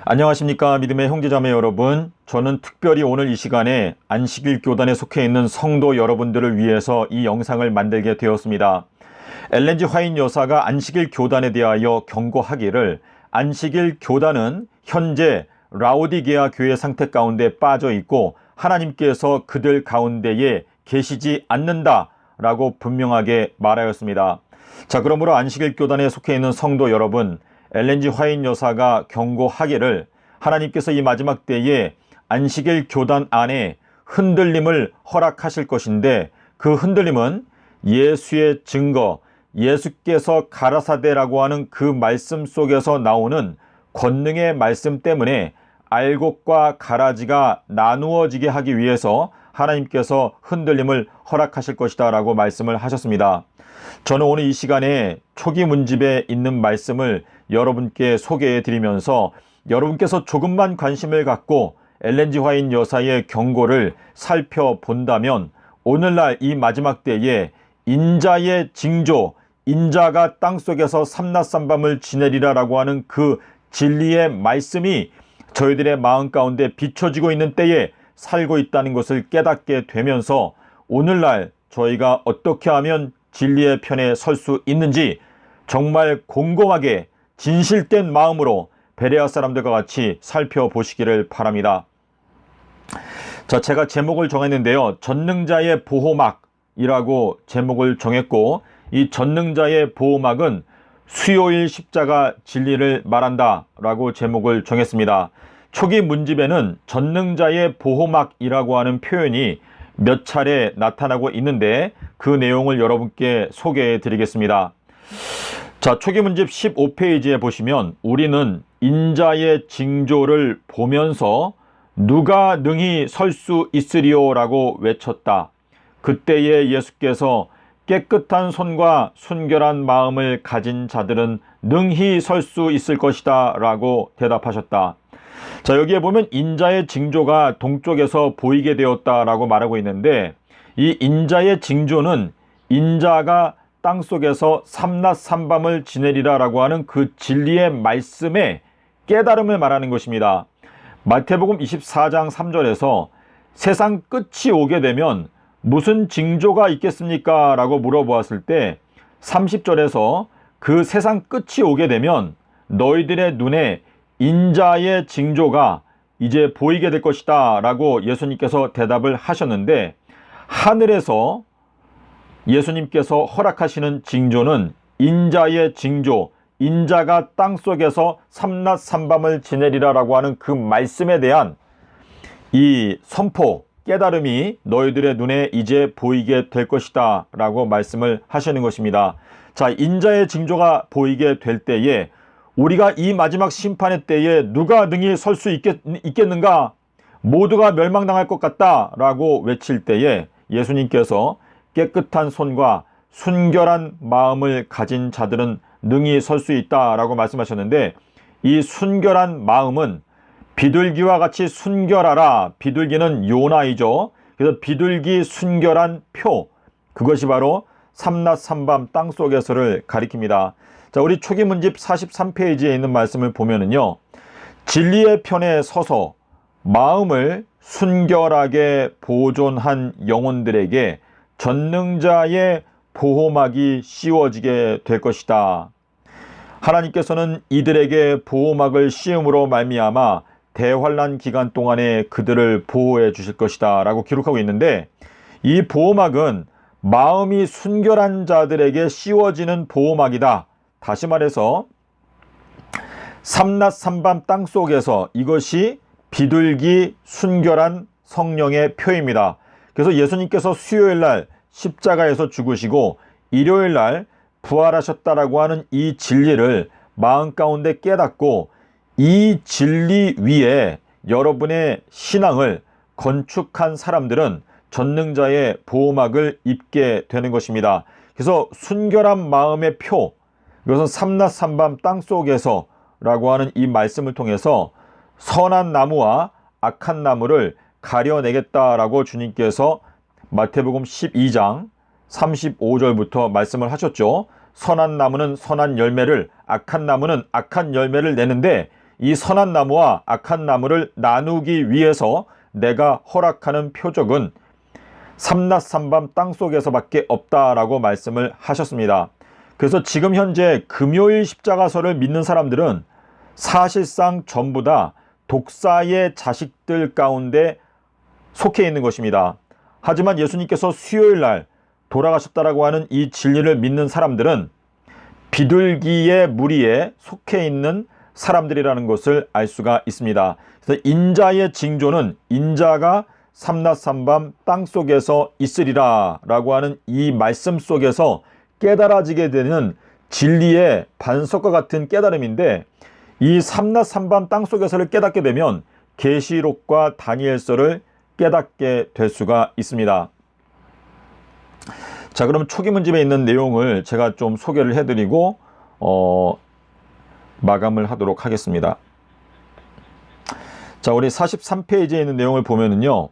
안녕하십니까 믿음의 형제자매 여러분. 저는 특별히 오늘 이 시간에 안식일 교단에 속해 있는 성도 여러분들을 위해서 이 영상을 만들게 되었습니다. 엘렌 G 화이트 여사가 안식일 교단에 대하여 경고하기를, 안식일 교단은 현재 라오디게아 교회 상태 가운데 빠져 있고 하나님께서 그들 가운데에 계시지 않는다 라고 분명하게 말하였습니다. 자, 그러므로 안식일 교단에 속해 있는 성도 여러분, 엘렌 G 화이트 여사가 경고하기를, 하나님께서 이 마지막 때에 안식일 교단 안에 흔들림을 허락하실 것인데, 그 흔들림은 예수의 증거, 예수께서 가라사대라고 하는 그 말씀 속에서 나오는 권능의 말씀 때문에 알곡과 가라지가 나누어지게 하기 위해서 하나님께서 흔들림을 허락하실 것이다 라고 말씀을 하셨습니다. 저는 오늘 이 시간에 초기 문집에 있는 말씀을 여러분께 소개해 드리면서 여러분께서 조금만 관심을 갖고 엘렌 G 화이트 여사의 경고를 살펴본다면 오늘날 이 마지막 때에 인자의 징조, 인자가 땅속에서 삼낮삼밤을 지내리라 라고 하는 그 진리의 말씀이 저희들의 마음 가운데 비춰지고 있는 때에 살고 있다는 것을 깨닫게 되면서 오늘날 저희가 어떻게 하면 진리의 편에 설 수 있는지 정말 곰곰하게 진실된 마음으로 베레아 사람들과 같이 살펴보시기를 바랍니다. 자, 제가 제목을 정했는데요. 전능자의 보호막이라고 제목을 정했고, 이 전능자의 보호막은 수요일 십자가 진리를 말한다 라고 제목을 정했습니다. 초기 문집에는 전능자의 보호막이라고 하는 표현이 몇 차례 나타나고 있는데 그 내용을 여러분께 소개해 드리겠습니다. 자, 초기 문집 15페이지에 보시면 우리는 인자의 징조를 보면서 누가 능히 설 수 있으리요 라고 외쳤다. 그때에 예수께서 깨끗한 손과 순결한 마음을 가진 자들은 능히 설 수 있을 것이다 라고 대답하셨다. 자, 여기에 보면 인자의 징조가 동쪽에서 보이게 되었다라고 말하고 있는데, 이 인자의 징조는 인자가 땅속에서 삼낮삼밤을 지내리라 라고 하는 그 진리의 말씀의 깨달음을 말하는 것입니다. 마태복음 24장 3절에서 세상 끝이 오게 되면 무슨 징조가 있겠습니까? 라고 물어보았을 때 30절에서 그 세상 끝이 오게 되면 너희들의 눈에 인자의 징조가 이제 보이게 될 것이다 라고 예수님께서 대답을 하셨는데, 하늘에서 예수님께서 허락하시는 징조는 인자의 징조, 인자가 땅속에서 삼낮삼밤을 지내리라 라고 하는 그 말씀에 대한 이 선포, 깨달음이 너희들의 눈에 이제 보이게 될 것이다 라고 말씀을 하시는 것입니다. 자, 인자의 징조가 보이게 될 때에 우리가 이 마지막 심판의 때에 누가 능히 설 수 있겠는가? 모두가 멸망당할 것 같다 라고 외칠 때에 예수님께서 깨끗한 손과 순결한 마음을 가진 자들은 능히 설 수 있다 라고 말씀하셨는데, 이 순결한 마음은 비둘기와 같이 순결하라. 비둘기는 요나이죠. 그래서 비둘기 순결한 표, 그것이 바로 삼낮삼밤 땅속에서를 가리킵니다. 자, 우리 초기 문집 43페이지에 있는 말씀을 보면은요, 진리의 편에 서서 마음을 순결하게 보존한 영혼들에게 전능자의 보호막이 씌워지게 될 것이다. 하나님께서는 이들에게 보호막을 씌움으로 말미암아 대환란 기간 동안에 그들을 보호해 주실 것이다 라고 기록하고 있는데, 이 보호막은 마음이 순결한 자들에게 씌워지는 보호막이다. 다시 말해서 삼낮삼밤 땅속에서 이것이 비둘기 순결한 성령의 표입니다. 그래서 예수님께서 수요일날 십자가에서 죽으시고 일요일날 부활하셨다라고 하는 이 진리를 마음 가운데 깨닫고 이 진리 위에 여러분의 신앙을 건축한 사람들은 전능자의 보호막을 입게 되는 것입니다. 그래서 순결한 마음의 표, 이것은 삼낮삼밤 땅속에서 라고 하는 이 말씀을 통해서 선한 나무와 악한 나무를 가려내겠다라고 주님께서 마태복음 12장 35절부터 말씀을 하셨죠. 선한 나무는 선한 열매를, 악한 나무는 악한 열매를 내는데, 이 선한 나무와 악한 나무를 나누기 위해서 내가 허락하는 표적은 삼낮삼밤 땅속에서밖에 없다라고 말씀을 하셨습니다. 그래서 지금 현재 금요일 십자가서를 믿는 사람들은 사실상 전부 다 독사의 자식들 가운데 속해 있는 것입니다. 하지만 예수님께서 수요일 날 돌아가셨다라고 하는 이 진리를 믿는 사람들은 비둘기의 무리에 속해 있는 사람들이라는 것을 알 수가 있습니다. 그래서 인자의 징조는 인자가 삼낮삼밤 땅속에서 있으리라 라고 하는 이 말씀 속에서 깨달아지게 되는 진리의 반석과 같은 깨달음인데, 이 삼낮삼밤 땅속에서를 깨닫게 되면 계시록과 다니엘서를 깨닫게 될 수가 있습니다. 자, 그럼 초기 문집에 있는 내용을 제가 좀 소개를 해드리고 마감을 하도록 하겠습니다. 자, 우리 43페이지에 있는 내용을 보면은요,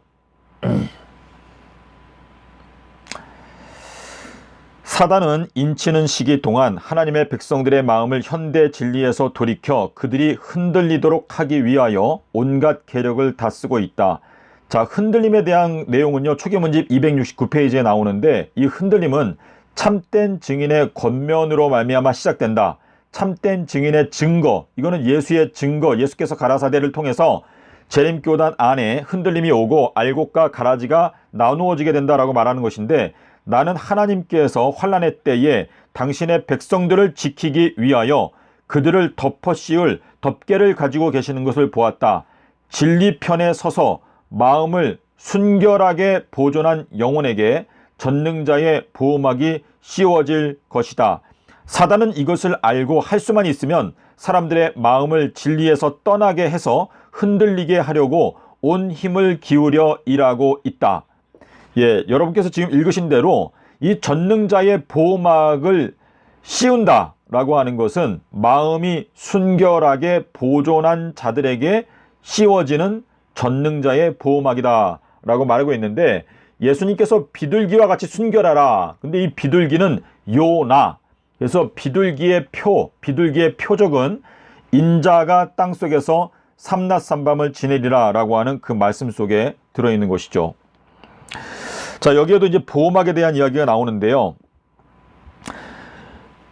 사단은 인치는 시기 동안 하나님의 백성들의 마음을 현대 진리에서 돌이켜 그들이 흔들리도록 하기 위하여 온갖 계력을 다 쓰고 있다. 자, 흔들림에 대한 내용은요, 초기 문집 269페이지에 나오는데, 이 흔들림은 참된 증인의 권면으로 말미암아 시작된다. 참된 증인의 증거, 이거는 예수의 증거, 예수께서 가라사대를 통해서 재림교단 안에 흔들림이 오고 알곡과 가라지가 나누어지게 된다라고 말하는 것인데, 나는 하나님께서 환난의 때에 당신의 백성들을 지키기 위하여 그들을 덮어 씌울 덮개를 가지고 계시는 것을 보았다. 진리편에 서서 마음을 순결하게 보존한 영혼에게 전능자의 보호막이 씌워질 것이다. 사단은 이것을 알고 할 수만 있으면 사람들의 마음을 진리에서 떠나게 해서 흔들리게 하려고 온 힘을 기울여 일하고 있다. 예, 여러분께서 지금 읽으신 대로 이 전능자의 보호막을 씌운다 라고 하는 것은 마음이 순결하게 보존한 자들에게 씌워지는 전능자의 보호막이다 라고 말하고 있는데, 예수님께서 비둘기와 같이 순결하라. 근데 이 비둘기는 요나. 그래서 비둘기의 표적은 인자가 땅속에서 삼낮삼밤을 지내리라 라고 하는 그 말씀 속에 들어있는 것이죠. 자, 여기에도 이제 보호막에 대한 이야기가 나오는데요.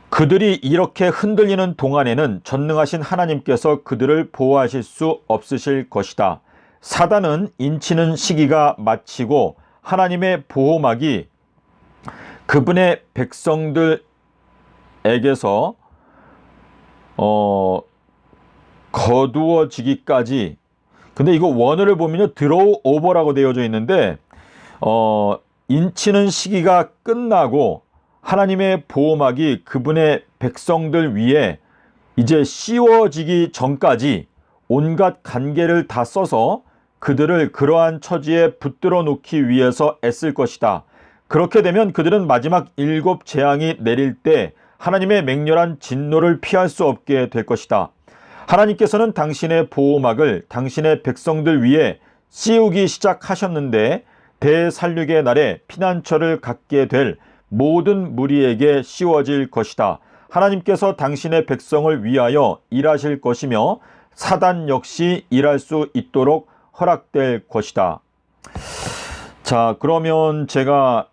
그들이 이렇게 흔들리는 동안에는 전능하신 하나님께서 그들을 보호하실 수 없으실 것이다. 사단은 인치는 시기가 마치고 하나님의 보호막이 그분의 백성들에게서 거두어지기까지, 근데 이거 원어를 보면요, 드로우 오버라고 되어져 있는데, 인치는 시기가 끝나고 하나님의 보호막이 그분의 백성들 위에 이제 씌워지기 전까지 온갖 간계를 다 써서 그들을 그러한 처지에 붙들어 놓기 위해서 애쓸 것이다. 그렇게 되면 그들은 마지막 7 재앙이 내릴 때 하나님의 맹렬한 진노를 피할 수 없게 될 것이다. 하나님께서는 당신의 보호막을 당신의 백성들 위에 씌우기 시작하셨는데, 대살육의 날에 피난처를 갖게 될 모든 무리에게 씌워질 것이다. 하나님께서 당신의 백성을 위하여 일하실 것이며 사단 역시 일할 수 있도록 허락될 것이다. 자, 그러면 제가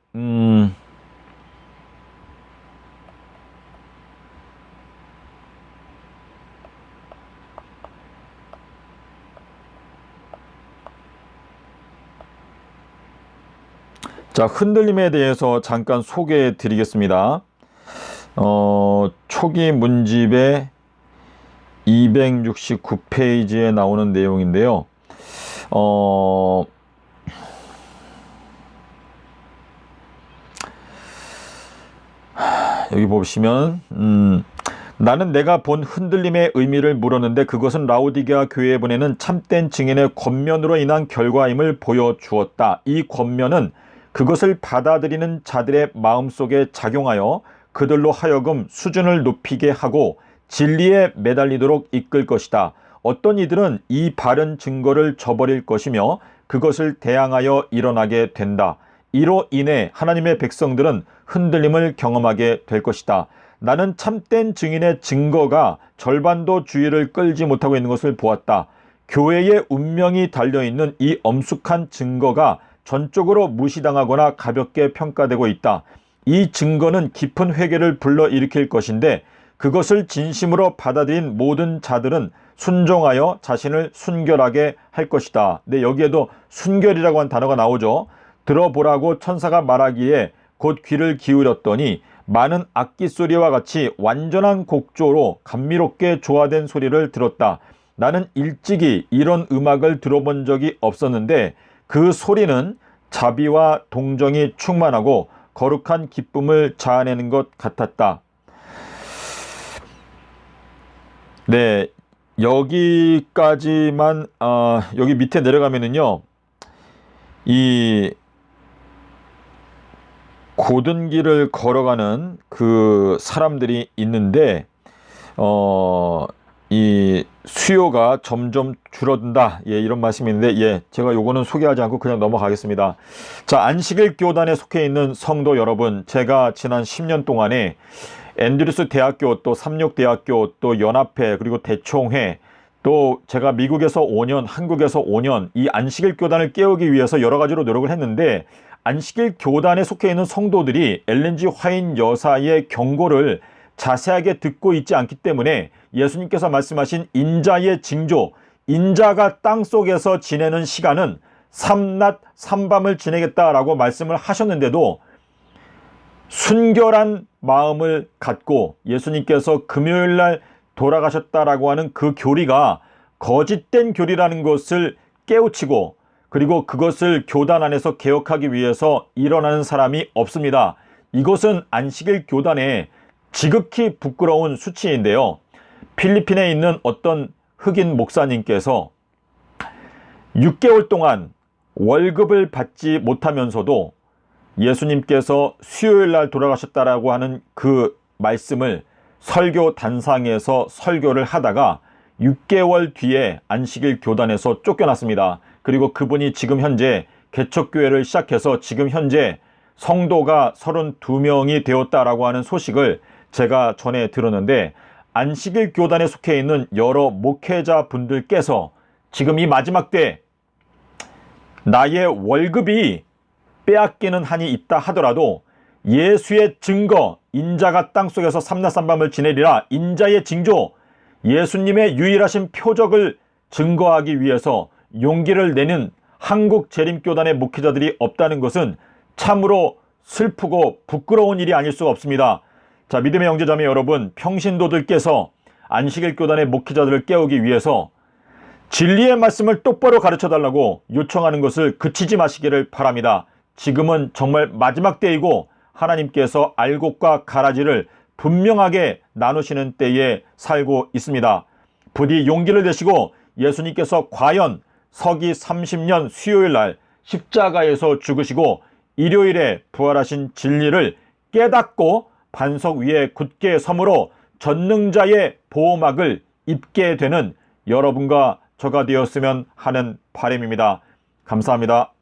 자, 흔들림에 대해서 잠깐 소개해 드리겠습니다. 초기 문집의 269페이지에 나오는 내용인데요. 여기 보시면 나는 내가 본 흔들림의 의미를 물었는데 그것은 라오디게아 교회에 보내는 참된 증인의 권면으로 인한 결과임을 보여주었다. 이 권면은 그것을 받아들이는 자들의 마음속에 작용하여 그들로 하여금 수준을 높이게 하고 진리에 매달리도록 이끌 것이다. 어떤 이들은 이 바른 증거를 저버릴 것이며 그것을 대항하여 일어나게 된다. 이로 인해 하나님의 백성들은 흔들림을 경험하게 될 것이다. 나는 참된 증인의 증거가 절반도 주의를 끌지 못하고 있는 것을 보았다. 교회의 운명이 달려있는 이 엄숙한 증거가 전적으로 무시당하거나 가볍게 평가되고 있다. 이 증거는 깊은 회개를 불러일으킬 것인데 그것을 진심으로 받아들인 모든 자들은 순종하여 자신을 순결하게 할 것이다. 네, 여기에도 순결이라고 한 단어가 나오죠. 들어보라고 천사가 말하기에 곧 귀를 기울였더니 많은 악기 소리와 같이 완전한 곡조로 감미롭게 조화된 소리를 들었다. 나는 일찍이 이런 음악을 들어본 적이 없었는데 그 소리는 자비와 동정이 충만하고 거룩한 기쁨을 자아내는 것 같았다. 네, 여기까지만 여기 밑에 내려가면은요, 이 고든 길을 걸어가는 그 사람들이 있는데 이 수요가 점점 줄어든다. 예, 이런 말씀이 있는데, 예, 제가 요거는 소개하지 않고 그냥 넘어가겠습니다. 자, 안식일 교단에 속해 있는 성도 여러분, 제가 지난 10년 동안에 앤드루스 대학교, 또 삼육대학교, 또 연합회, 그리고 대총회, 또 제가 미국에서 5년, 한국에서 5년 이 안식일 교단을 깨우기 위해서 여러 가지로 노력을 했는데, 안식일 교단에 속해 있는 성도들이 엘렌 G 화인 여사의 경고를 자세하게 듣고 있지 않기 때문에 예수님께서 말씀하신 인자의 징조, 인자가 땅속에서 지내는 시간은 삼낮 삼밤을 지내겠다라고 말씀을 하셨는데도 순결한 마음을 갖고 예수님께서 금요일날 돌아가셨다라고 하는 그 교리가 거짓된 교리라는 것을 깨우치고, 그리고 그것을 교단 안에서 개혁하기 위해서 일어나는 사람이 없습니다. 이것은 안식일 교단의 지극히 부끄러운 수치인데요. 필리핀에 있는 어떤 흑인 목사님께서 6개월 동안 월급을 받지 못하면서도 예수님께서 수요일 날 돌아가셨다라고 하는 그 말씀을 설교 단상에서 설교를 하다가 6개월 뒤에 안식일 교단에서 쫓겨났습니다. 그리고 그분이 지금 현재 개척교회를 시작해서 지금 현재 성도가 32명이 되었다라고 하는 소식을 제가 전에 들었는데, 안식일 교단에 속해 있는 여러 목회자 분들께서 지금 이 마지막 때 나의 월급이 빼앗기는 한이 있다 하더라도 예수의 증거, 인자가 땅속에서 삼낮 삼밤을 지내리라, 인자의 징조, 예수님의 유일하신 표적을 증거하기 위해서 용기를 내는 한국 재림교단의 목회자들이 없다는 것은 참으로 슬프고 부끄러운 일이 아닐 수가 없습니다. 자, 믿음의 형제자매 여러분, 평신도들께서 안식일 교단의 목회자들을 깨우기 위해서 진리의 말씀을 똑바로 가르쳐달라고 요청하는 것을 그치지 마시기를 바랍니다. 지금은 정말 마지막 때이고 하나님께서 알곡과 가라지를 분명하게 나누시는 때에 살고 있습니다. 부디 용기를 내시고 예수님께서 과연 서기 30년 수요일 날 십자가에서 죽으시고 일요일에 부활하신 진리를 깨닫고 반석 위에 굳게 섬으로 전능자의 보호막을 입게 되는 여러분과 저가 되었으면 하는 바람입니다. 감사합니다.